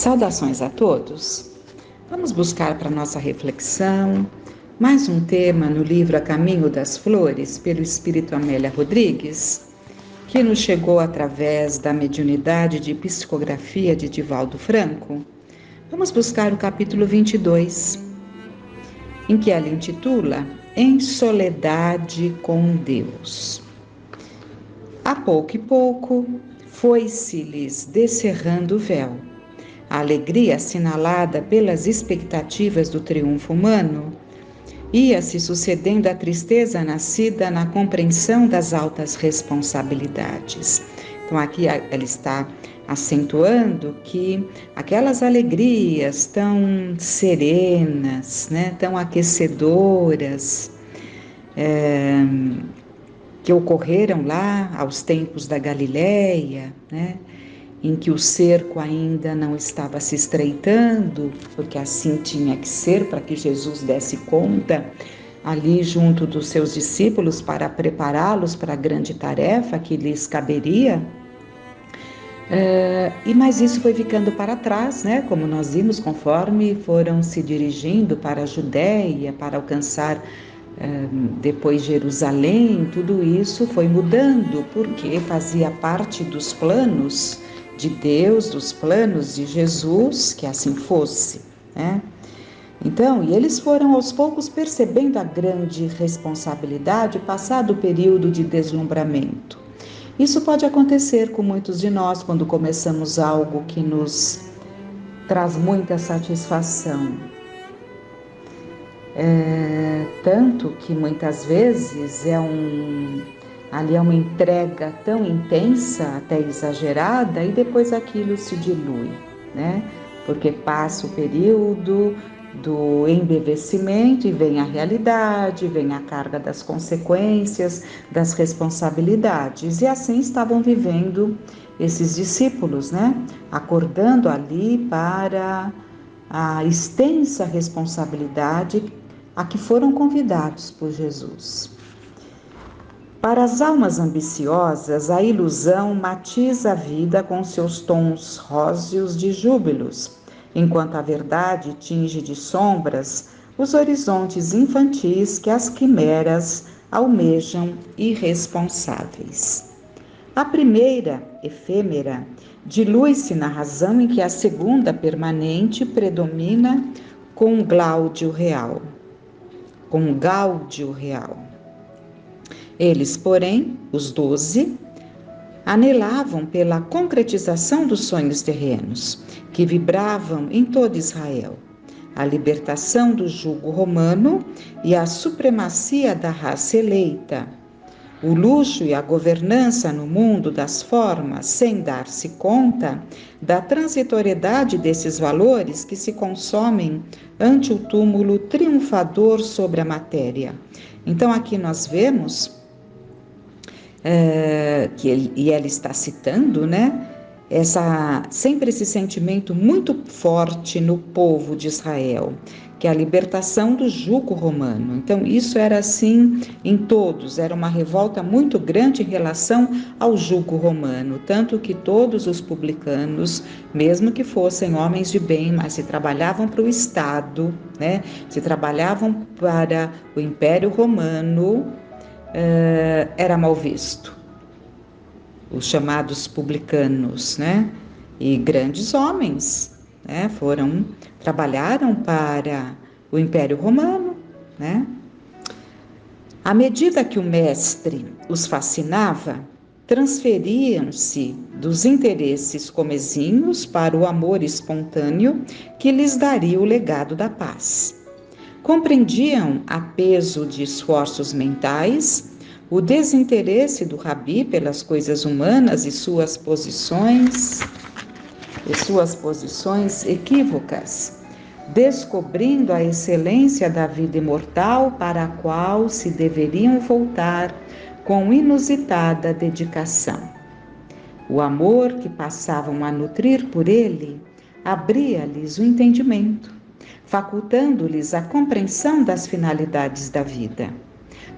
Saudações a todos. Vamos buscar para nossa reflexão mais um tema no livro A Caminho das Flores, pelo Espírito Amélia Rodrigues, que nos chegou através da mediunidade de psicografia de Divaldo Franco. Vamos buscar o capítulo 22, em que ela intitula Em Soledade com Deus. A pouco e pouco foi-se-lhes descerrando o véu. A alegria assinalada pelas expectativas do triunfo humano ia se sucedendo à tristeza nascida na compreensão das altas responsabilidades. Então aqui ela está acentuando que aquelas alegrias tão serenas, tão aquecedoras, que ocorreram lá aos tempos da Galileia, em que o cerco ainda não estava se estreitando, porque assim tinha que ser para que Jesus desse conta ali junto dos seus discípulos para prepará-los para a grande tarefa que lhes caberia. Mas isso foi ficando para trás, como nós vimos, conforme foram se dirigindo para a Judéia, para alcançar depois Jerusalém. Tudo isso foi mudando, porque fazia parte dos planos de Deus, dos planos de Jesus, que assim fosse, Então, e eles foram aos poucos percebendo a grande responsabilidade, passado o período de deslumbramento. Isso pode acontecer com muitos de nós quando começamos algo que nos traz muita satisfação. Tanto que muitas vezes ali é uma entrega tão intensa, até exagerada, e depois aquilo se dilui, Porque passa o período do embevecimento e vem a realidade, vem a carga das consequências, das responsabilidades. E assim estavam vivendo esses discípulos, Acordando ali para a extensa responsabilidade a que foram convidados por Jesus. Para as almas ambiciosas, a ilusão matiza a vida com seus tons róseos de júbilos, enquanto a verdade tinge de sombras os horizontes infantis que as quimeras almejam irresponsáveis. A primeira, efêmera, dilui-se na razão em que a segunda, permanente, predomina com um gáudio real. Eles, porém, os 12, anelavam pela concretização dos sonhos terrenos, que vibravam em todo Israel, a libertação do jugo romano e a supremacia da raça eleita, o luxo e a governança no mundo das formas, sem dar-se conta da transitoriedade desses valores que se consomem ante o túmulo triunfador sobre a matéria. Então aqui nós vemos e ela está citando, sempre esse sentimento muito forte no povo de Israel, que é a libertação do jugo romano. Então isso era assim em todos, era uma revolta muito grande em relação ao jugo romano, tanto que todos os publicanos, mesmo que fossem homens de bem, mas se trabalhavam para o Estado, se trabalhavam para o Império Romano, era mal visto. Os chamados publicanos, e grandes homens, trabalharam para o Império Romano, À medida que o mestre os fascinava, transferiam-se dos interesses comezinhos para o amor espontâneo que lhes daria o legado da paz. Compreendiam, a peso de esforços mentais, o desinteresse do rabi pelas coisas humanas e suas posições equívocas, descobrindo a excelência da vida imortal para a qual se deveriam voltar com inusitada dedicação. O amor que passavam a nutrir por ele abria-lhes o entendimento, facultando-lhes a compreensão das finalidades da vida.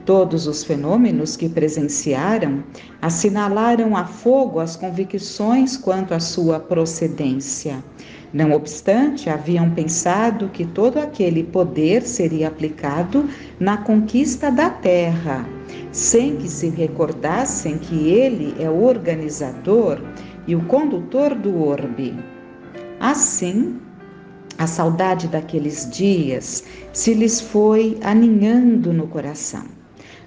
Todos os fenômenos que presenciaram assinalaram a fogo as convicções quanto à sua procedência, Não obstante, haviam pensado que todo aquele poder seria aplicado na conquista da terra, sem que se recordassem que ele é o organizador e o condutor do orbe. Assim, a saudade daqueles dias se lhes foi aninhando no coração,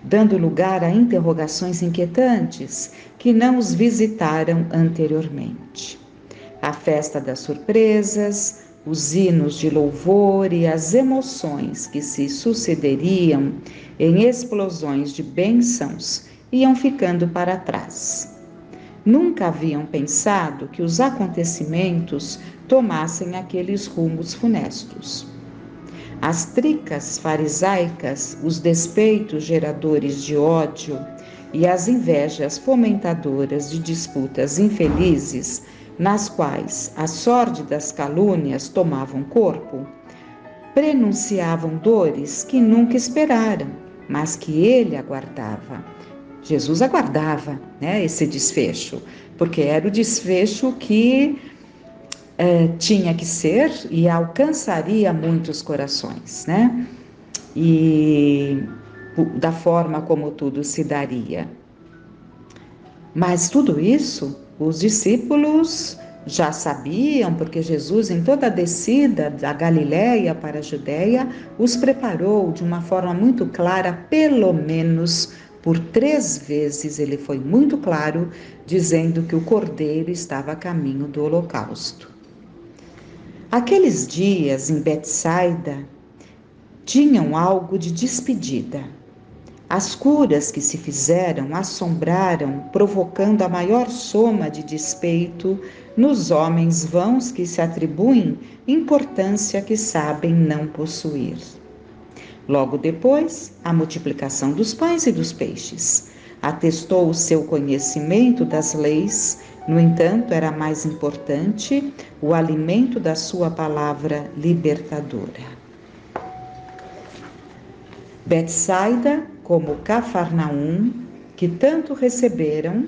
dando lugar a interrogações inquietantes que não os visitaram anteriormente. A festa das surpresas, os hinos de louvor e as emoções que se sucederiam em explosões de bênçãos iam ficando para trás. Nunca haviam pensado que os acontecimentos tomassem aqueles rumos funestos. As tricas farisaicas, os despeitos geradores de ódio e as invejas fomentadoras de disputas infelizes, nas quais as sórdidas calúnias tomavam corpo, prenunciavam dores que nunca esperaram, mas que ele aguardava. Jesus aguardava, esse desfecho, porque era o desfecho que tinha que ser e alcançaria muitos corações, E da forma como tudo se daria. Mas tudo isso os discípulos já sabiam, porque Jesus, em toda a descida da Galiléia para a Judéia, os preparou de uma forma muito clara, pelo menos por 3 vezes ele foi muito claro, dizendo que o Cordeiro estava a caminho do holocausto. Aqueles dias em Betsaida tinham algo de despedida. As curas que se fizeram assombraram, provocando a maior soma de despeito nos homens vãos que se atribuem importância que sabem não possuir. Logo depois, a multiplicação dos pães e dos peixes. Atestou o seu conhecimento das leis, no entanto, era mais importante o alimento da sua palavra libertadora. Betsaida, como Cafarnaum, que tanto receberam,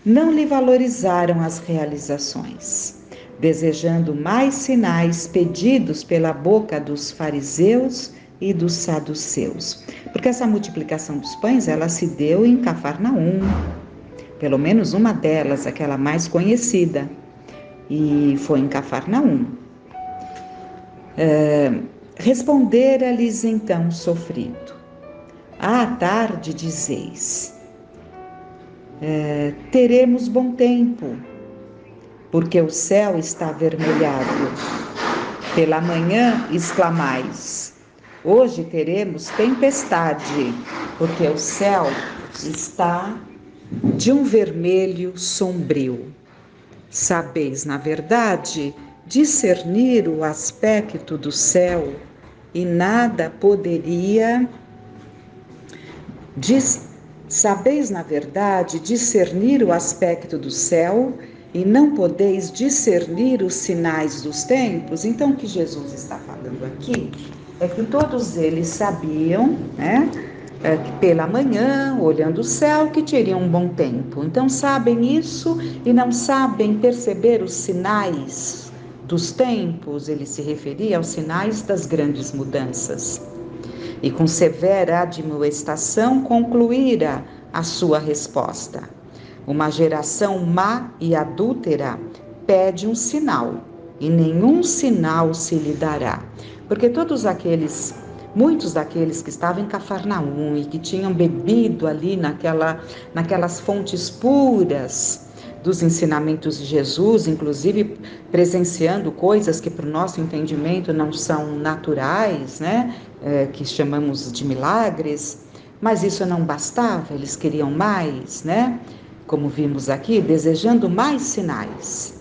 não lhe valorizaram as realizações, desejando mais sinais pedidos pela boca dos fariseus e dos saduceus. Porque essa multiplicação dos pães, ela se deu em Cafarnaum, pelo menos uma delas, aquela mais conhecida, e foi em Cafarnaum. Respondera-lhes então sofrido: à tarde dizeis, teremos bom tempo, porque o céu está avermelhado. Pela manhã exclamais, hoje teremos tempestade, porque o céu está de um vermelho sombrio. Sabeis, na verdade, discernir o aspecto do céu, e nada poderia... Sabeis, na verdade, discernir o aspecto do céu, e não podeis discernir os sinais dos tempos? Então, o que Jesus está falando aqui é que todos eles sabiam, que pela manhã, olhando o céu, que teriam um bom tempo. Então sabem isso e não sabem perceber os sinais dos tempos. Ele se referia aos sinais das grandes mudanças. E com severa admoestação concluíra a sua resposta. Uma geração má e adúltera pede um sinal, e nenhum sinal se lhe dará. Porque muitos daqueles que estavam em Cafarnaum e que tinham bebido ali naquelas fontes puras dos ensinamentos de Jesus, inclusive presenciando coisas que para o nosso entendimento não são naturais, que chamamos de milagres, mas isso não bastava, eles queriam mais, como vimos aqui, desejando mais sinais.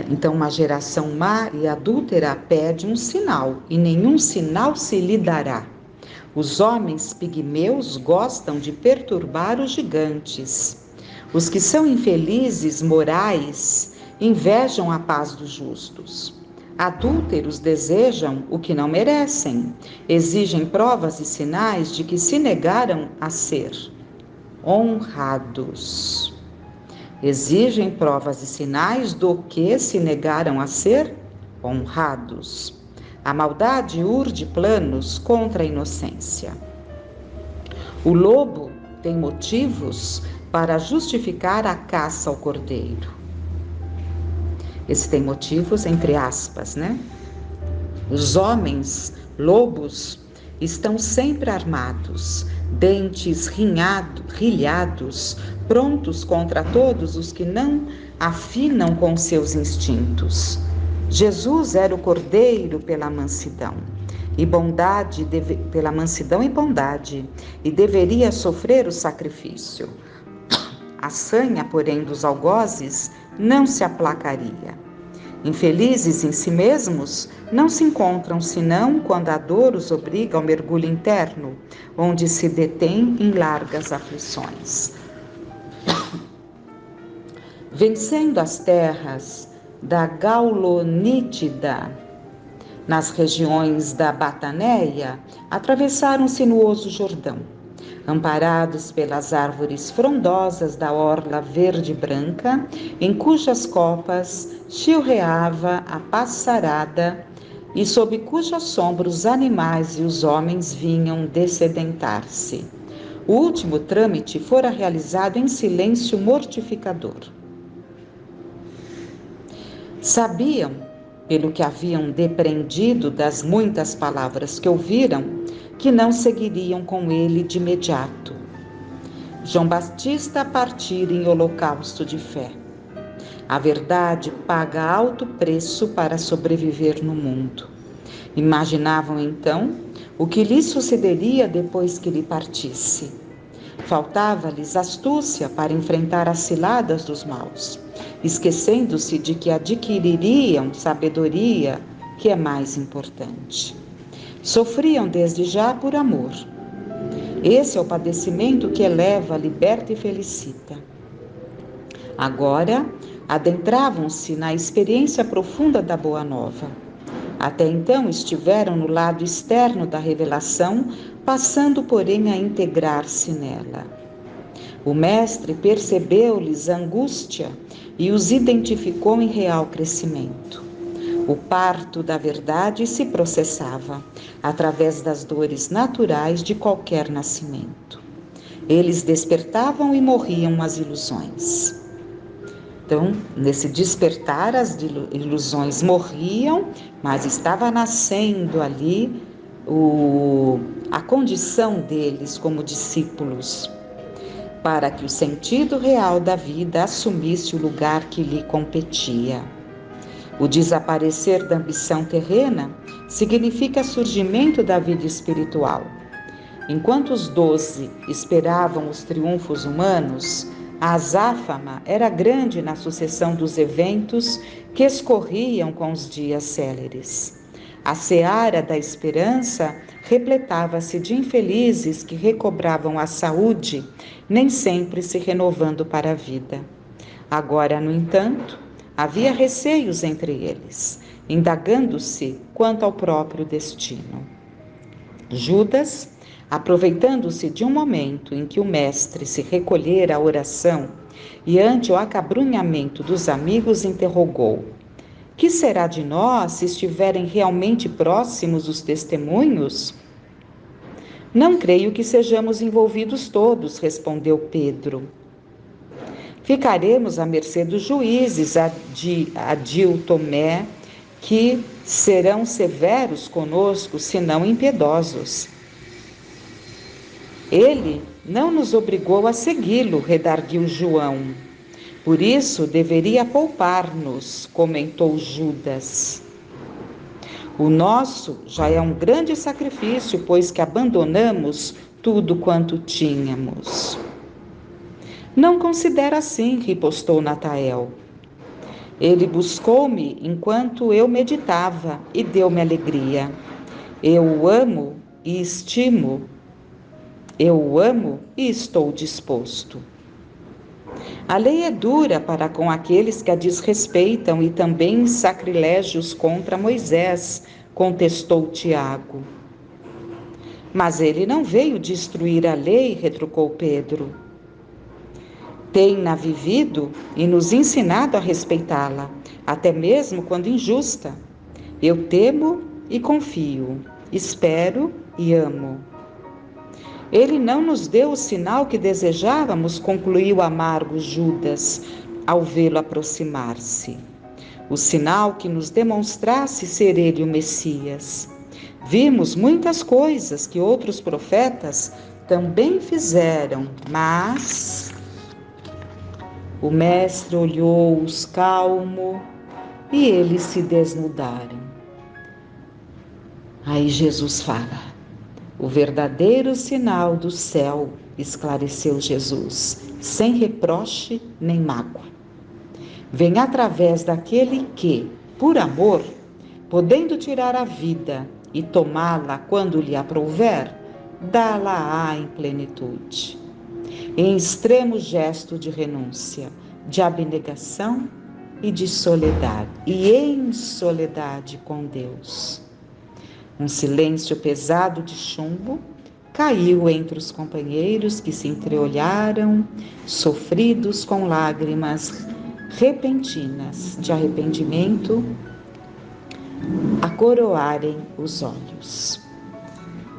Então, uma geração má e adúltera pede um sinal, e nenhum sinal se lhe dará. Os homens pigmeus gostam de perturbar os gigantes. Os que são infelizes morais invejam a paz dos justos. Adúlteros desejam o que não merecem, exigem provas e sinais de que se negaram a ser honrados. Exigem provas e sinais do que se negaram a ser honrados. A maldade urde planos contra a inocência. O lobo tem motivos para justificar a caça ao cordeiro. Esse tem motivos entre aspas, né? Os homens lobos estão sempre armados, dentes rilhados, prontos contra todos os que não afinam com seus instintos. Jesus era o cordeiro pela mansidão e bondade, pela mansidão e bondade, e deveria sofrer o sacrifício. A sanha, porém, dos algozes não se aplacaria. Infelizes em si mesmos, não se encontram senão quando a dor os obriga ao mergulho interno, onde se detém em largas aflições. Vencendo as terras da Gaulonítida, nas regiões da Bataneia, atravessaram o sinuoso Jordão. Amparados pelas árvores frondosas da orla verde-branca, em cujas copas chilreava a passarada e sob cuja sombra os animais e os homens vinham dessedentar-se. O último trâmite fora realizado em silêncio mortificador. Sabiam, pelo que haviam depreendido das muitas palavras que ouviram, que não seguiriam com ele de imediato. João Batista partira em holocausto de fé. A verdade paga alto preço para sobreviver no mundo. Imaginavam então o que lhe sucederia depois que lhe partisse. Faltava-lhes astúcia para enfrentar as ciladas dos maus, esquecendo-se de que adquiririam sabedoria, que é mais importante. Sofriam desde já por amor. Esse é o padecimento que eleva, liberta e felicita. Agora, adentravam-se na experiência profunda da Boa Nova. Até então estiveram no lado externo da revelação, passando, porém, a integrar-se nela. O Mestre percebeu-lhes a angústia e os identificou em real crescimento. O parto da verdade se processava através das dores naturais de qualquer nascimento. Eles despertavam e morriam as ilusões. Então, nesse despertar, as ilusões morriam, mas estava nascendo ali a condição deles como discípulos, para que o sentido real da vida assumisse o lugar que lhe competia. O desaparecer da ambição terrena significa surgimento da vida espiritual. Enquanto os 12 esperavam os triunfos humanos, a azáfama era grande na sucessão dos eventos que escorriam com os dias céleres. A seara da esperança repletava-se de infelizes que recobravam a saúde, nem sempre se renovando para a vida. Agora, no entanto, havia receios entre eles, indagando-se quanto ao próprio destino. Judas, aproveitando-se de um momento em que o mestre se recolhera à oração e ante o acabrunhamento dos amigos, interrogou: que será de nós se estiverem realmente próximos os testemunhos? Não creio que sejamos envolvidos todos, respondeu Pedro. Ficaremos à mercê dos juízes, adiu Tomé, que serão severos conosco, se não impiedosos. Ele não nos obrigou a segui-lo, redarguiu João. Por isso deveria poupar-nos, comentou Judas. O nosso já é um grande sacrifício, pois que abandonamos tudo quanto tínhamos. Não considera assim, ripostou Natael. Ele buscou-me enquanto eu meditava e deu-me alegria. Eu o amo e estimo. Eu o amo e estou disposto. A lei é dura para com aqueles que a desrespeitam e também sacrilégios contra Moisés, contestou Tiago. Mas ele não veio destruir a lei, retrucou Pedro. Tem-na vivido e nos ensinado a respeitá-la, até mesmo quando injusta. Eu temo e confio, espero e amo. Ele não nos deu o sinal que desejávamos, concluiu amargo Judas, ao vê-lo aproximar-se. O sinal que nos demonstrasse ser ele o Messias. Vimos muitas coisas que outros profetas também fizeram, mas o mestre olhou-os calmo e eles se desnudaram. Aí Jesus fala: o verdadeiro sinal do céu, esclareceu Jesus, sem reproche nem mágoa, vem através daquele que, por amor, podendo tirar a vida e tomá-la quando lhe aprouver, dá-la-á em plenitude. Em extremo gesto de renúncia, de abnegação e de soledade, e em soledade com Deus. Um silêncio pesado de chumbo caiu entre os companheiros que se entreolharam, sofridos com lágrimas repentinas de arrependimento, a coroarem os olhos.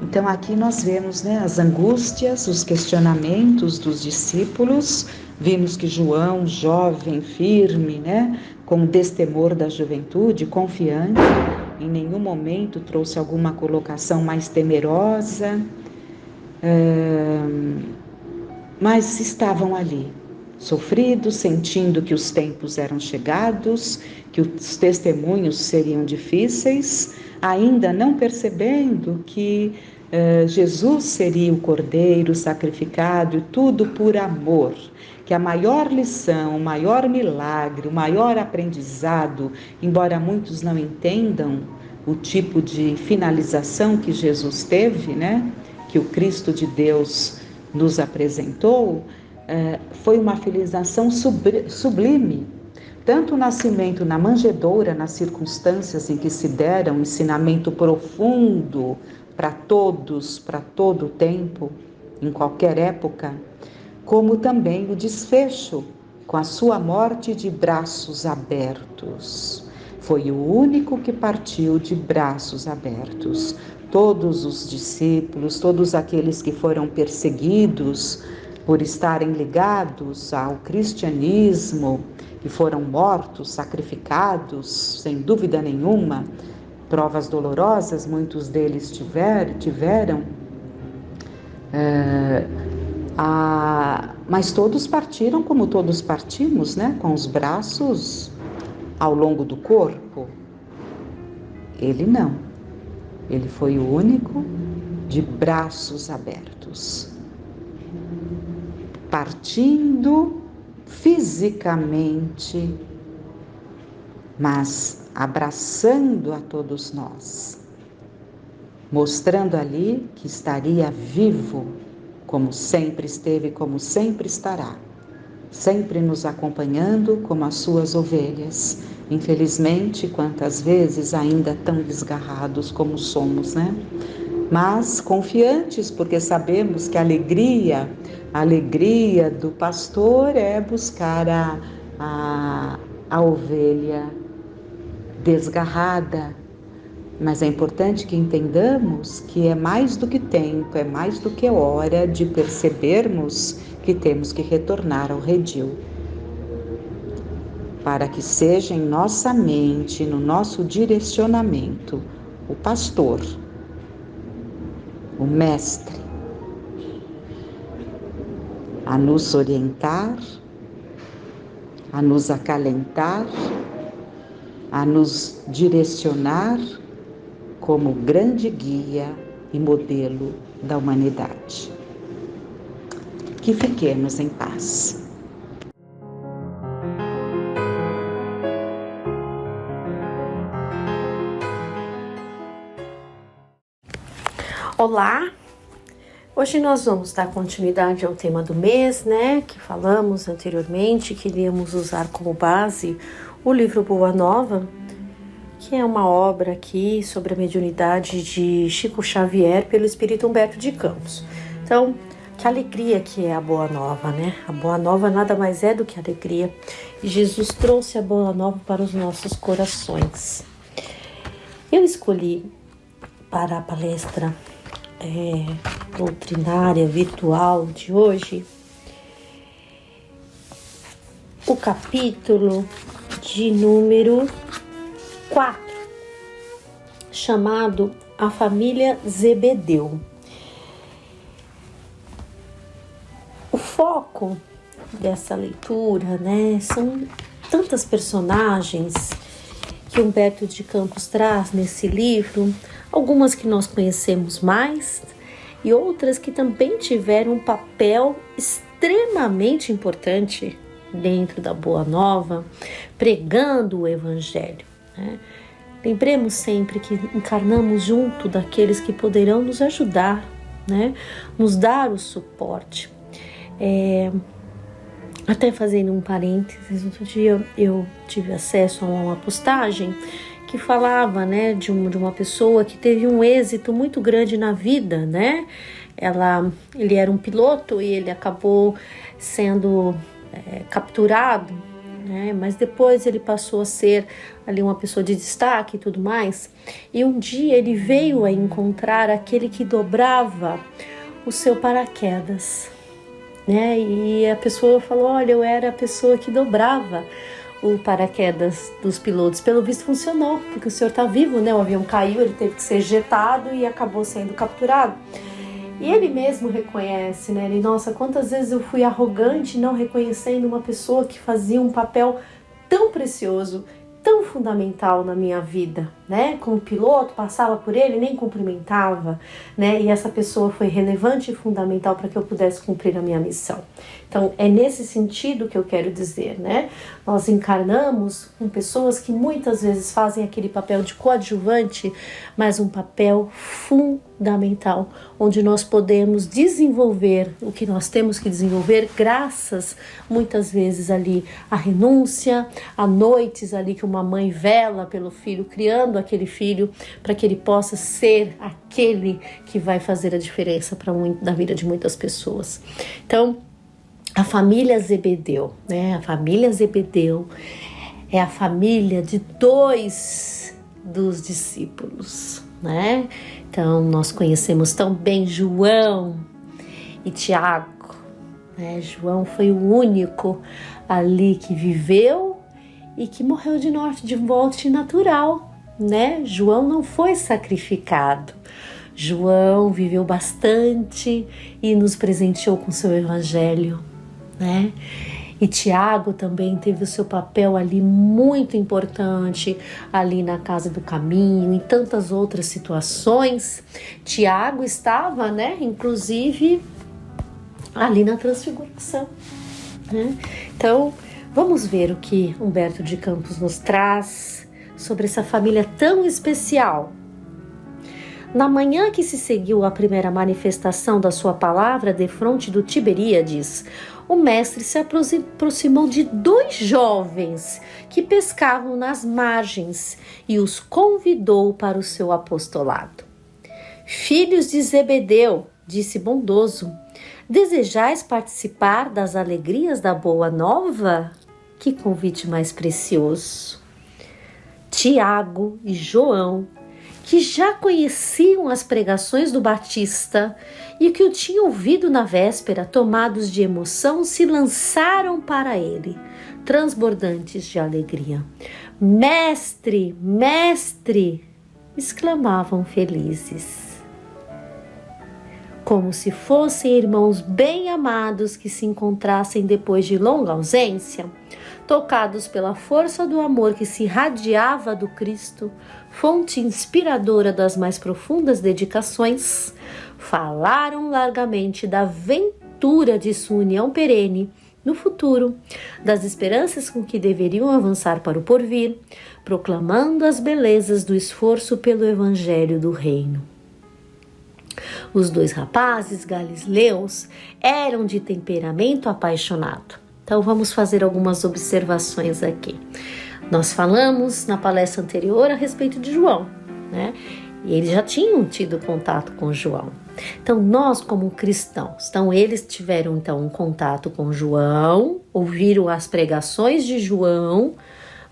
Então aqui nós vemos, as angústias, os questionamentos dos discípulos. Vimos que João, jovem, firme, com destemor da juventude, confiante, em nenhum momento trouxe alguma colocação mais temerosa, mas estavam ali, sofridos, sentindo que os tempos eram chegados, que os testemunhos seriam difíceis, ainda não percebendo que Jesus seria o Cordeiro sacrificado, e tudo por amor, que a maior lição, o maior milagre, o maior aprendizado, embora muitos não entendam o tipo de finalização que Jesus teve, que o Cristo de Deus nos apresentou, foi uma finalização sublime. Tanto o nascimento na manjedoura, nas circunstâncias em que se deram, um ensinamento profundo para todos, para todo o tempo, em qualquer época, como também o desfecho, com a sua morte de braços abertos. Foi o único que partiu de braços abertos. Todos os discípulos, todos aqueles que foram perseguidos por estarem ligados ao cristianismo, que foram mortos, sacrificados, sem dúvida nenhuma, provas dolorosas, muitos deles tiveram, mas todos partiram como todos partimos, com os braços ao longo do corpo. Ele não, ele foi o único de braços abertos, partindo fisicamente, mas abraçando a todos nós, mostrando ali que estaria vivo, como sempre esteve, como sempre estará, sempre nos acompanhando como as suas ovelhas. Infelizmente, quantas vezes ainda tão desgarrados como somos, Mas confiantes, porque sabemos que a alegria do pastor é buscar a ovelha desgarrada. Mas é importante que entendamos que é mais do que tempo, é mais do que hora de percebermos que temos que retornar ao redil, para que seja em nossa mente, no nosso direcionamento, o pastor, o mestre, a nos orientar, a nos acalentar, a nos direcionar como grande guia e modelo da humanidade. Que fiquemos em paz. Olá! Hoje nós vamos dar continuidade ao tema do mês, que falamos anteriormente, que iríamos usar como base o livro Boa Nova, que é uma obra aqui sobre a mediunidade de Chico Xavier pelo espírito Humberto de Campos. Então, Que alegria que é a Boa Nova, né? A Boa Nova nada mais é do que alegria. E Jesus trouxe a Boa Nova para os nossos corações. Eu escolhi para a palestra doutrinária virtual de hoje o capítulo de número 4, chamado A Família Zebedeu. O foco dessa leitura, né, são tantas personagens que Humberto de Campos traz nesse livro, algumas que nós conhecemos mais e outras que também tiveram um papel extremamente importante dentro da Boa Nova, pregando o Evangelho, né? Lembremos sempre que encarnamos junto daqueles que poderão nos ajudar, né? Nos dar o suporte. Até fazendo um parênteses, outro dia eu tive acesso a uma postagem que falava, né, de uma pessoa que teve um êxito muito grande na vida, né? Ele era um piloto e ele acabou sendo capturado, né? Mas depois ele passou a ser ali uma pessoa de destaque e tudo mais. E um dia ele veio a encontrar aquele que dobrava o seu paraquedas, né? E a pessoa falou: olha, eu era a pessoa que dobrava o paraquedas dos pilotos. Pelo visto funcionou, porque o senhor está vivo, né? O avião caiu, ele teve que ser ejetado e acabou sendo capturado. E ele mesmo reconhece, né? Ele, nossa, quantas vezes eu fui arrogante não reconhecendo uma pessoa que fazia um papel tão precioso, tão fundamental na minha vida, né? Como piloto, passava por ele, nem cumprimentava, né? E essa pessoa foi relevante e fundamental para que eu pudesse cumprir a minha missão. Então, é nesse sentido que eu quero dizer, né? Nós encarnamos com pessoas que muitas vezes fazem aquele papel de coadjuvante, mas um papel fundamental, onde nós podemos desenvolver o que nós temos que desenvolver, graças, muitas vezes, ali, à renúncia, a noites ali que uma mãe vela pelo filho, criando aquele filho para que ele possa ser aquele que vai fazer a diferença na vida de muitas pessoas. Então, a família Zebedeu, né? A família Zebedeu é a família de 2 dos discípulos, né? Então, nós conhecemos tão bem João e Tiago, né? João foi o único ali que viveu e que morreu de morte natural, né? João não foi sacrificado. João viveu bastante e nos presenteou com seu evangelho, né? E Tiago também teve o seu papel ali muito importante, ali na Casa do Caminho, em tantas outras situações. Tiago estava, né, inclusive, ali na Transfiguração, né? Então, vamos ver o que Humberto de Campos nos traz sobre essa família tão especial. Na manhã que se seguiu à primeira manifestação da sua palavra defronte do Tiberíades, o mestre se aproximou de 2 jovens que pescavam nas margens e os convidou para o seu apostolado. Filhos de Zebedeu, disse bondoso, desejais participar das alegrias da Boa Nova? Que convite mais precioso! Tiago e João, que já conheciam as pregações do Batista e que o tinham ouvido na véspera, tomados de emoção, se lançaram para ele, transbordantes de alegria. Mestre, mestre! Exclamavam felizes. Como se fossem irmãos bem amados que se encontrassem depois de longa ausência, tocados pela força do amor que se irradiava do Cristo, fonte inspiradora das mais profundas dedicações, falaram largamente da ventura de sua união perene no futuro, das esperanças com que deveriam avançar para o porvir, proclamando as belezas do esforço pelo Evangelho do Reino. Os 2 rapazes galileus eram de temperamento apaixonado. Então vamos fazer algumas observações aqui. Nós falamos na palestra anterior a respeito de João, né? E eles já tinham tido contato com João. Então, nós como cristãos, então eles tiveram então um contato com João, ouviram as pregações de João,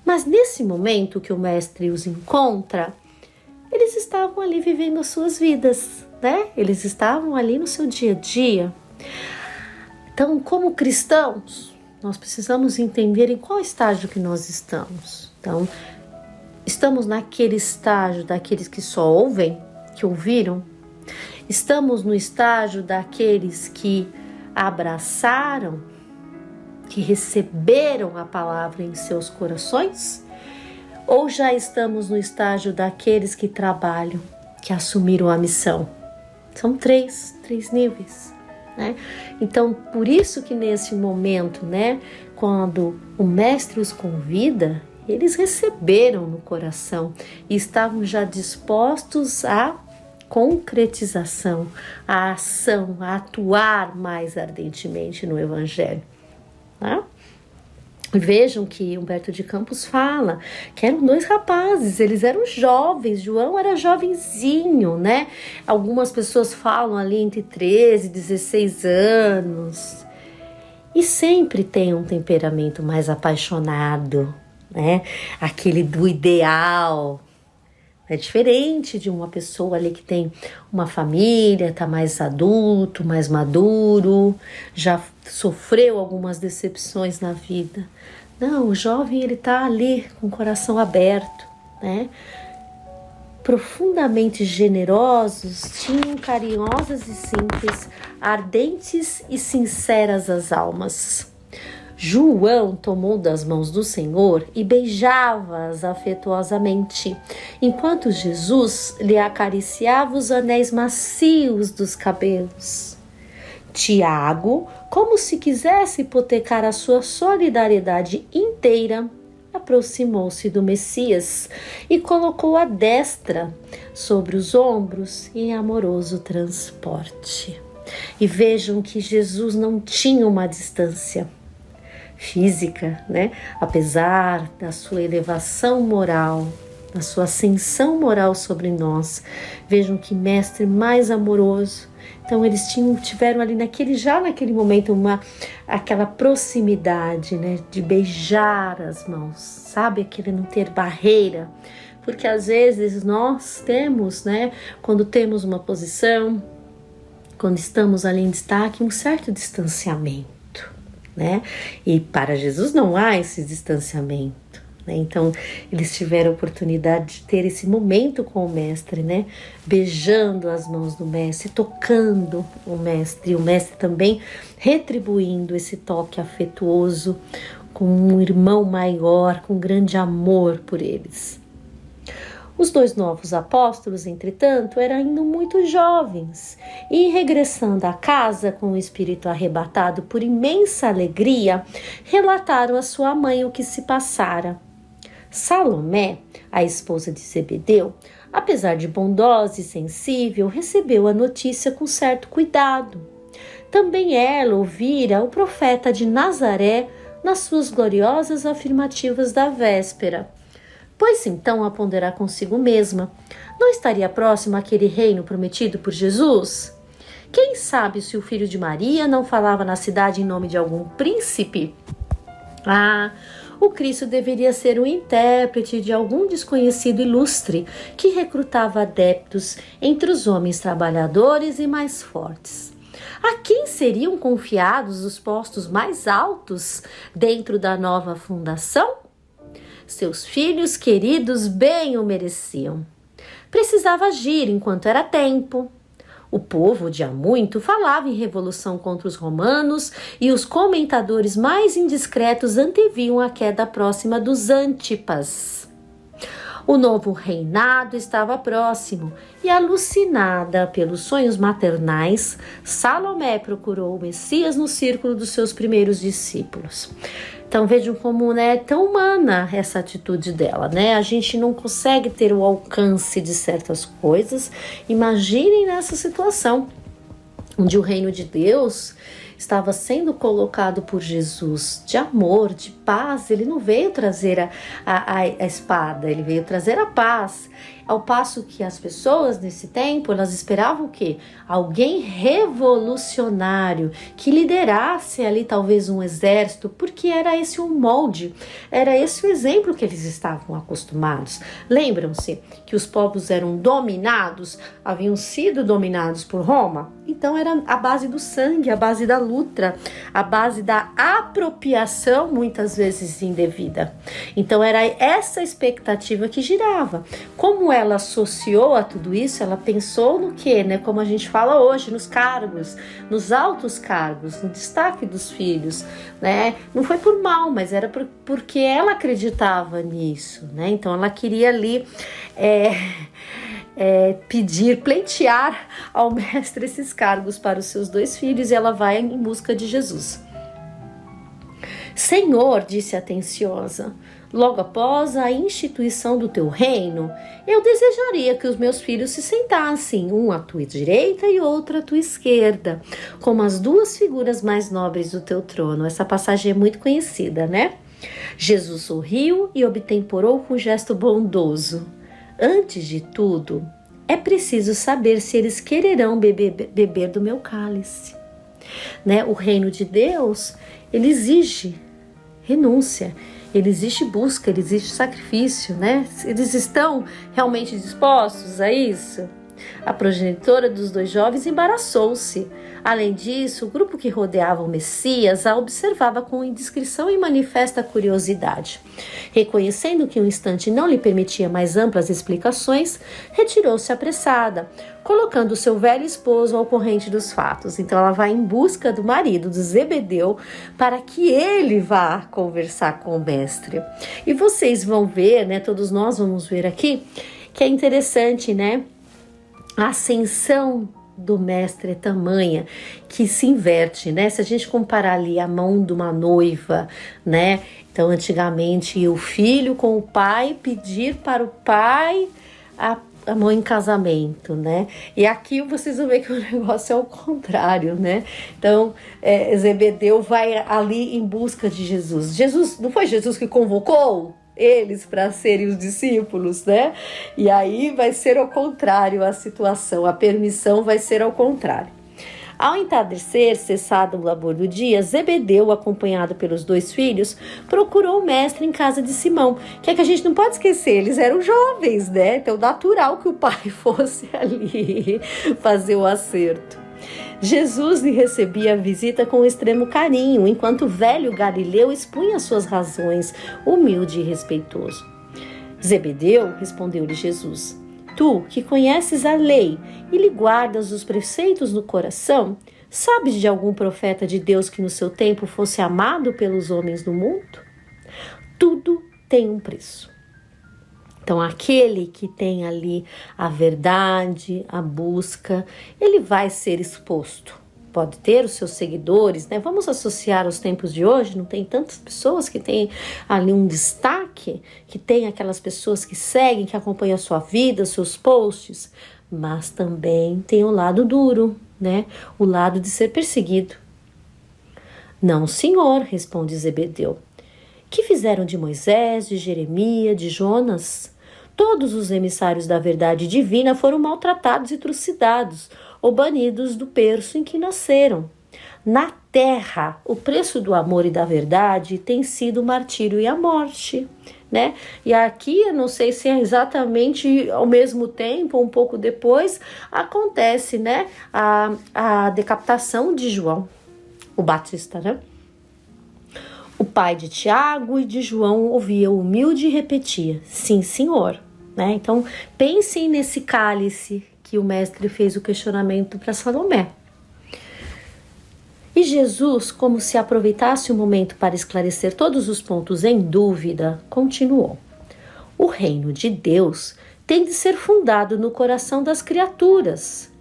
mas nesse momento que o mestre os encontra, eles estavam ali vivendo as suas vidas, né? Eles estavam ali no seu dia a dia. Então, como cristãos, nós precisamos entender em qual estágio que nós estamos. Então, estamos naquele estágio daqueles que só ouvem, que ouviram? Estamos no estágio daqueles que abraçaram, que receberam a palavra em seus corações? Ou já estamos no estágio daqueles que trabalham, que assumiram a missão? São três níveis, né? Então, por isso que nesse momento, né, quando o mestre os convida, eles receberam no coração e estavam já dispostos à concretização, à ação, a atuar mais ardentemente no Evangelho, né? Vejam que Humberto de Campos fala que eram 2 rapazes, eles eram jovens, João era jovenzinho, né? Algumas pessoas falam ali entre 13 e 16 anos. E sempre tem um temperamento mais apaixonado, né? Aquele do ideal. É diferente de uma pessoa ali que tem uma família, tá mais adulto, mais maduro, já sofreu algumas decepções na vida. Não, o jovem ele tá ali com o coração aberto, né? Profundamente generosos, tinham carinhosas e simples, ardentes e sinceras as almas. João tomou das mãos do Senhor e beijava-as afetuosamente, enquanto Jesus lhe acariciava os anéis macios dos cabelos. Tiago, como se quisesse hipotecar a sua solidariedade inteira, aproximou-se do Messias e colocou a destra sobre os ombros em amoroso transporte. E vejam que Jesus não tinha uma distância física, né? Apesar da sua elevação moral, da sua ascensão moral sobre nós, vejam que mestre mais amoroso. Então eles tiveram ali naquele momento aquela proximidade, né? De beijar as mãos, sabe? Aquele não ter barreira, porque às vezes nós temos, né? Quando temos uma posição, quando estamos ali em destaque, um certo distanciamento, né? E para Jesus não há esse distanciamento, né? Então eles tiveram a oportunidade de ter esse momento com o mestre, né? Beijando as mãos do mestre, tocando o mestre, e o mestre também retribuindo esse toque afetuoso com um irmão maior, com grande amor por eles. Os 2 novos apóstolos, entretanto, eram ainda muito jovens e, regressando à casa com o espírito arrebatado por imensa alegria, relataram à sua mãe o que se passara. Salomé, a esposa de Zebedeu, apesar de bondosa e sensível, recebeu a notícia com certo cuidado. Também ela ouvira o profeta de Nazaré nas suas gloriosas afirmativas da véspera. Pois então a ponderar consigo mesma, não estaria próximo aquele reino prometido por Jesus? Quem sabe se o filho de Maria não falava na cidade em nome de algum príncipe? O Cristo deveria ser um intérprete de algum desconhecido ilustre que recrutava adeptos entre os homens trabalhadores e mais fortes. A quem seriam confiados os postos mais altos dentro da nova fundação? Seus filhos queridos bem o mereciam. Precisava agir enquanto era tempo. O povo de há muito falava em revolução contra os romanos e os comentadores mais indiscretos anteviam a queda próxima dos Antipas. O novo reinado estava próximo e, alucinada pelos sonhos maternais, Salomé procurou o Messias no círculo dos seus primeiros discípulos. Então vejam como é tão humana essa atitude dela, né? A gente não consegue ter o alcance de certas coisas. Imaginem nessa situação, onde o reino de Deus estava sendo colocado por Jesus, de amor, de paz. Ele não veio trazer a espada, ele veio trazer a paz. Ao passo que as pessoas nesse tempo, elas esperavam o quê? Alguém revolucionário, que liderasse ali talvez um exército, porque era esse o molde, era esse o exemplo que eles estavam acostumados. Lembram-se que os povos eram dominados, haviam sido dominados por Roma? Então era a base do sangue, a base da luta, a base da apropriação, muitas vezes indevida. Então era essa expectativa que girava. Como ela associou a tudo isso, ela pensou no quê, né? Como a gente fala hoje, nos cargos, nos altos cargos, no destaque dos filhos, né? Não foi por mal, mas era porque ela acreditava nisso, né? Então ela queria ali pleitear ao mestre esses cargos para os seus 2 filhos, e ela vai em busca de Jesus. Senhor, disse atenciosa, logo após a instituição do teu reino, eu desejaria que os meus filhos se sentassem, um à tua direita e outro à tua esquerda, como as 2 figuras mais nobres do teu trono. Essa passagem é muito conhecida, né? Jesus sorriu e obtemporou com um gesto bondoso. Antes de tudo, é preciso saber se eles quererão beber do meu cálice. Né? O reino de Deus, ele exige renúncia, ele exige busca, ele exige sacrifício, né? Eles estão realmente dispostos a isso? A progenitora dos 2 jovens embaraçou-se. Além disso, o grupo que rodeava o Messias a observava com indiscrição e manifesta curiosidade. Reconhecendo que um instante não lhe permitia mais amplas explicações, retirou-se apressada, colocando seu velho esposo ao corrente dos fatos. Então ela vai em busca do marido, do Zebedeu, para que ele vá conversar com o mestre. E vocês vão ver, né, todos nós vamos ver aqui, que é interessante, né? A ascensão do mestre é tamanha que se inverte, né? Se a gente comparar ali a mão de uma noiva, né? Então, antigamente, o filho com o pai pedir para o pai a mão em casamento, né? E aqui vocês vão ver que o negócio é o contrário, né? Então, Zebedeu vai ali em busca de Jesus. Não foi Jesus que convocou eles para serem os discípulos, né? E aí vai ser ao contrário a situação, a permissão vai ser ao contrário. Ao entardecer, cessado o labor do dia, Zebedeu, acompanhado pelos 2 filhos, procurou o mestre em casa de Simão, que é que a gente não pode esquecer, eles eram jovens, né? Então natural que o pai fosse ali fazer o acerto. Jesus lhe recebia a visita com extremo carinho, enquanto o velho Galileu expunha suas razões, humilde e respeitoso. Zebedeu, respondeu-lhe Jesus, tu, que conheces a lei e lhe guardas os preceitos no coração, sabes de algum profeta de Deus que no seu tempo fosse amado pelos homens do mundo? Tudo tem um preço. Então, aquele que tem ali a verdade, a busca, ele vai ser exposto. Pode ter os seus seguidores, né? Vamos associar aos tempos de hoje, não tem tantas pessoas que têm ali um destaque, que tem aquelas pessoas que seguem, que acompanham a sua vida, seus posts, mas também tem o lado duro, né? O lado de ser perseguido. Não, senhor, responde Zebedeu. Que fizeram de Moisés, de Jeremias, de Jonas? Todos os emissários da verdade divina foram maltratados e trucidados, ou banidos do berço em que nasceram. Na terra, o preço do amor e da verdade tem sido o martírio e a morte, né? E aqui, eu não sei se é exatamente ao mesmo tempo, ou um pouco depois, acontece, né, a decapitação de João, o Batista, né? O pai de Tiago e de João ouvia humilde e repetia, sim, senhor. Né? Então, pensem nesse cálice que o mestre fez o questionamento para Salomé. E Jesus, como se aproveitasse o momento para esclarecer todos os pontos em dúvida, continuou. O reino de Deus tem de ser fundado no coração das criaturas.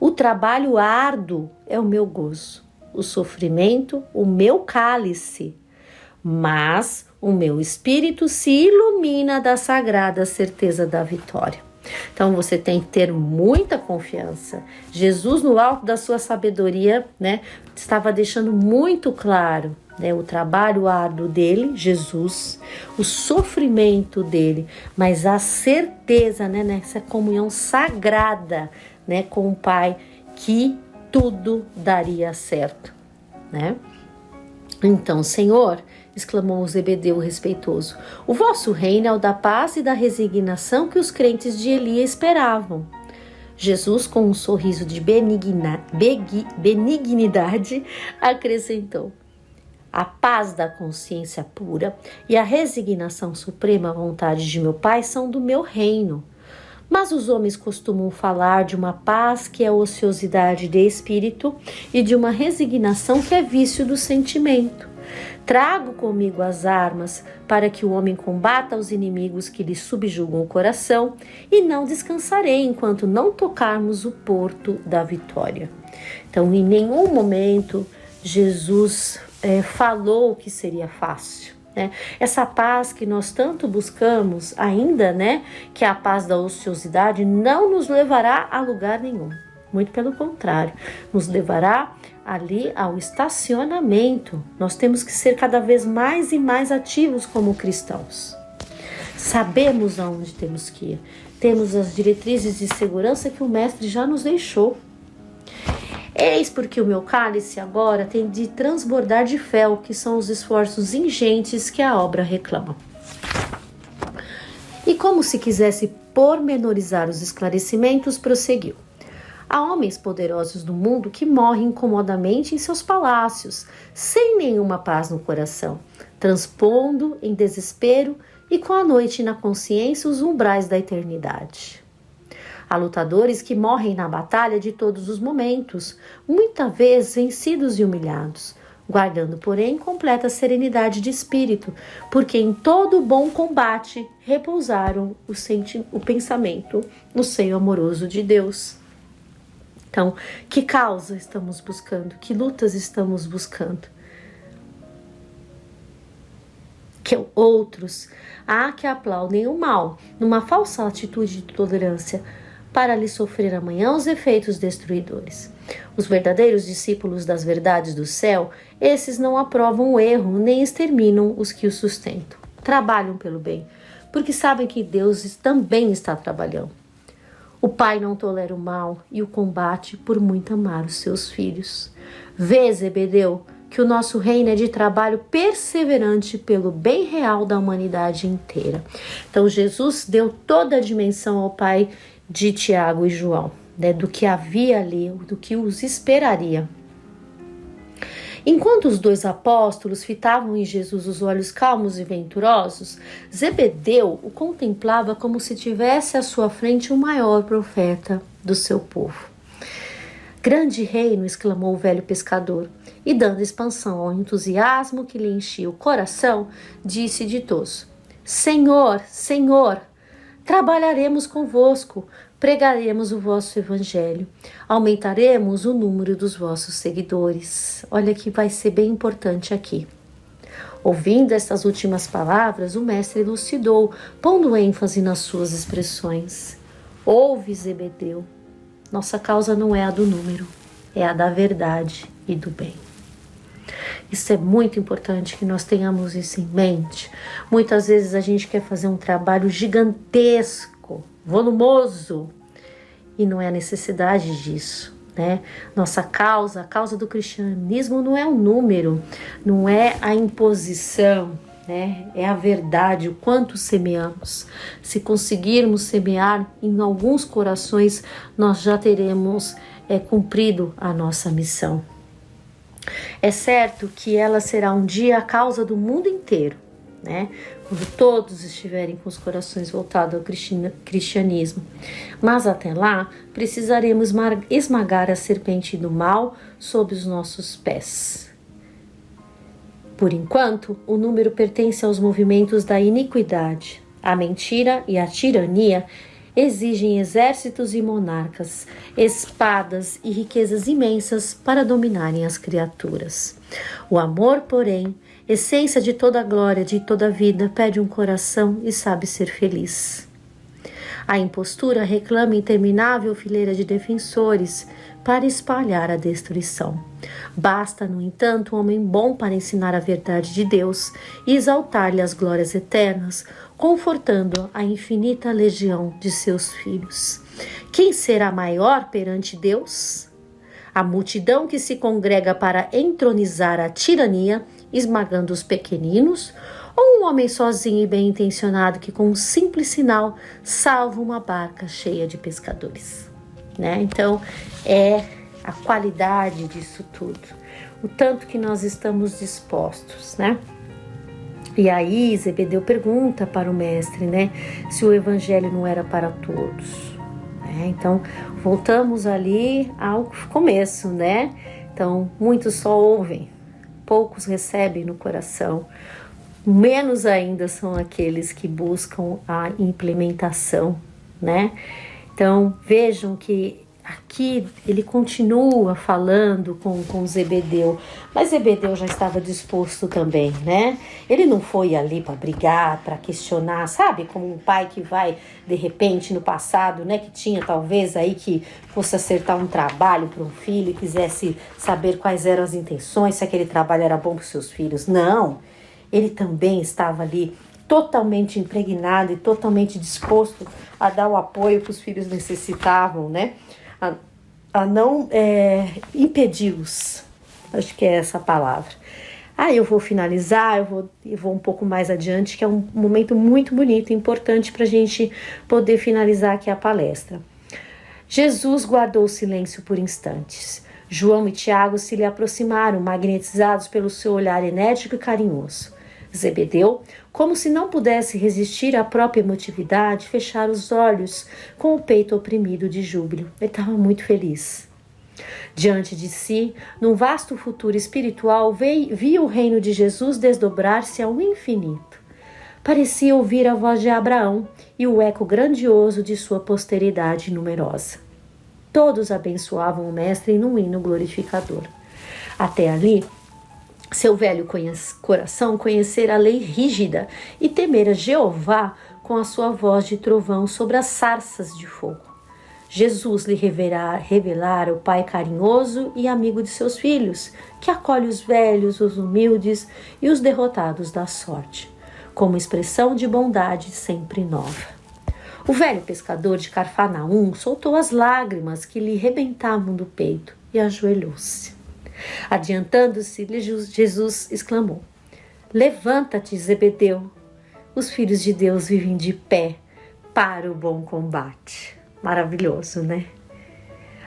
O trabalho árduo é o meu gozo, o sofrimento, o meu cálice. Mas o meu espírito se ilumina da sagrada certeza da vitória. Então você tem que ter muita confiança. Jesus, no alto da sua sabedoria, né, estava deixando muito claro, né, o trabalho árduo dele, Jesus, o sofrimento dele, mas a certeza, né, nessa comunhão sagrada, né, com o Pai, que tudo daria certo, né? Então, Senhor, exclamou Zebedeu respeitoso, o vosso reino é o da paz e da resignação que os crentes de Eli esperavam. Jesus, com um sorriso de benignidade, acrescentou: a paz da consciência pura e a resignação suprema à vontade de meu Pai são do meu reino. Mas os homens costumam falar de uma paz que é ociosidade de espírito e de uma resignação que é vício do sentimento. Trago comigo as armas para que o homem combata os inimigos que lhe subjugam o coração e não descansarei enquanto não tocarmos o porto da vitória. Então, em nenhum momento Jesus falou que seria fácil. Essa paz que nós tanto buscamos ainda, né, que é a paz da ociosidade, não nos levará a lugar nenhum. Muito pelo contrário, nos levará ali ao estacionamento. Nós temos que ser cada vez mais e mais ativos como cristãos. Sabemos aonde temos que ir. Temos as diretrizes de segurança que o Mestre já nos deixou. Eis porque o meu cálice agora tem de transbordar de fel, que são os esforços ingentes que a obra reclama. E como se quisesse pormenorizar os esclarecimentos, prosseguiu. Há homens poderosos do mundo que morrem comodamente em seus palácios, sem nenhuma paz no coração, transpondo em desespero e com a noite na consciência os umbrais da eternidade. Há lutadores que morrem na batalha de todos os momentos, muitas vezes vencidos e humilhados, guardando, porém, completa serenidade de espírito, porque em todo bom combate repousaram o pensamento no seio amoroso de Deus. Então, que causa estamos buscando? Que lutas estamos buscando? Que outros há que aplaudem o mal, numa falsa atitude de tolerância, para lhe sofrer amanhã os efeitos destruidores. Os verdadeiros discípulos das verdades do céu, esses não aprovam o erro, nem exterminam os que o sustentam. Trabalham pelo bem, porque sabem que Deus também está trabalhando. O Pai não tolera o mal e o combate por muito amar os seus filhos. Vê, Zebedeu, que o nosso reino é de trabalho perseverante pelo bem real da humanidade inteira. Então, Jesus deu toda a dimensão ao Pai de Tiago e João, né, do que havia ali, do que os esperaria. Enquanto os dois apóstolos fitavam em Jesus os olhos calmos e venturosos, Zebedeu o contemplava como se tivesse à sua frente o maior profeta do seu povo. Grande reino, exclamou o velho pescador, e dando expansão ao entusiasmo que lhe enchia o coração, disse ditoso: Senhor, Senhor, trabalharemos convosco, pregaremos o vosso evangelho, aumentaremos o número dos vossos seguidores. Olha que vai ser bem importante aqui. Ouvindo estas últimas palavras, o mestre elucidou, pondo ênfase nas suas expressões. Ouve, Zebedeu, nossa causa não é a do número, é a da verdade e do bem. Isso é muito importante que nós tenhamos isso em mente. Muitas vezes a gente quer fazer um trabalho gigantesco, volumoso, e não é a necessidade disso, né? Nossa causa, a causa do cristianismo não é um número, não é a imposição, né? É a verdade, o quanto semeamos. Se conseguirmos semear em alguns corações, nós já teremos cumprido a nossa missão. É certo que ela será um dia a causa do mundo inteiro, né? Quando todos estiverem com os corações voltados ao cristianismo. Mas até lá, precisaremos esmagar a serpente do mal sob os nossos pés. Por enquanto, o número pertence aos movimentos da iniquidade. A mentira e a tirania exigem exércitos e monarcas, espadas e riquezas imensas para dominarem as criaturas. O amor, porém, essência de toda a glória, de toda a vida, pede um coração e sabe ser feliz. A impostura reclama interminável fileira de defensores para espalhar a destruição. Basta, no entanto, um homem bom para ensinar a verdade de Deus e exaltar-lhe as glórias eternas, confortando a infinita legião de seus filhos. Quem será maior perante Deus? A multidão que se congrega para entronizar a tirania, esmagando os pequeninos, ou um homem sozinho e bem intencionado que com um simples sinal salva uma barca cheia de pescadores, né? Então é a qualidade disso tudo, o tanto que nós estamos dispostos, né? E aí Zebedeu pergunta para o mestre, né, se o evangelho não era para todos. Então voltamos ali ao começo, né? Então muitos só ouvem, poucos recebem no coração. Menos ainda são aqueles que buscam a implementação, né? Então, vejam que aqui ele continua falando com Zebedeu, mas Zebedeu já estava disposto também, né? Ele não foi ali para brigar, para questionar, sabe? Como um pai que vai, de repente, no passado, né? Que tinha talvez aí que fosse acertar um trabalho para um filho e quisesse saber quais eram as intenções, se aquele trabalho era bom para os seus filhos. Não! Ele também estava ali totalmente impregnado e totalmente disposto a dar o apoio que os filhos necessitavam, né? A não impedi-los. Acho que é essa a palavra. Eu vou finalizar, eu vou um pouco mais adiante, que é um momento muito bonito e importante para a gente poder finalizar aqui a palestra. Jesus guardou o silêncio por instantes. João e Tiago se lhe aproximaram, magnetizados pelo seu olhar enérgico e carinhoso. Zebedeu, como se não pudesse resistir à própria emotividade, fechara os olhos com o peito oprimido de júbilo. Ele estava muito feliz. Diante de si, num vasto futuro espiritual, via o reino de Jesus desdobrar-se ao infinito. Parecia ouvir a voz de Abraão e o eco grandioso de sua posteridade numerosa. Todos abençoavam o mestre num hino glorificador. Até ali, seu velho coração conhecera a lei rígida e temera Jeová com a sua voz de trovão sobre as sarças de fogo. Jesus lhe revelara o Pai carinhoso e amigo de seus filhos, que acolhe os velhos, os humildes e os derrotados da sorte, como expressão de bondade sempre nova. O velho pescador de Carfanaum soltou as lágrimas que lhe rebentavam do peito e ajoelhou-se. Adiantando-se, Jesus exclamou: Levanta-te, Zebedeu. Os filhos de Deus vivem de pé para o bom combate. Maravilhoso, né?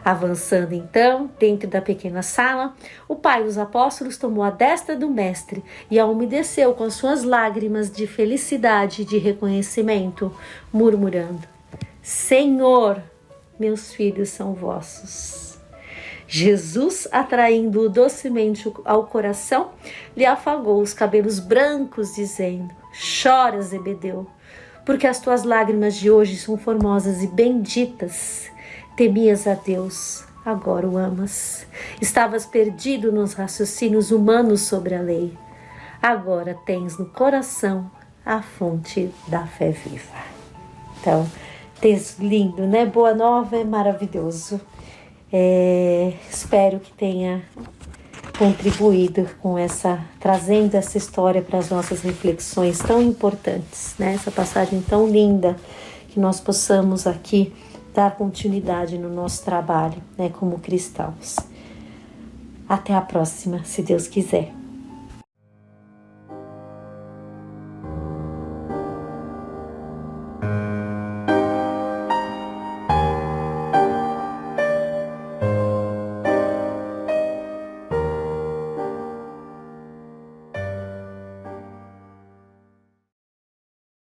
Avançando então, dentro da pequena sala, o pai dos apóstolos tomou a destra do mestre e a umedeceu com suas lágrimas de felicidade e de reconhecimento, murmurando: Senhor, meus filhos são vossos. Jesus, atraindo-o docemente ao coração, lhe afagou os cabelos brancos, dizendo: Chora, Zebedeu, porque as tuas lágrimas de hoje são formosas e benditas. Temias a Deus, agora o amas. Estavas perdido nos raciocínios humanos sobre a lei. Agora tens no coração a fonte da fé viva. Então, texto lindo, né? Boa Nova é maravilhoso. Espero que tenha contribuído com trazendo essa história para as nossas reflexões tão importantes, né? Essa passagem tão linda, que nós possamos aqui dar continuidade no nosso trabalho, né, como cristãos. Até a próxima, se Deus quiser.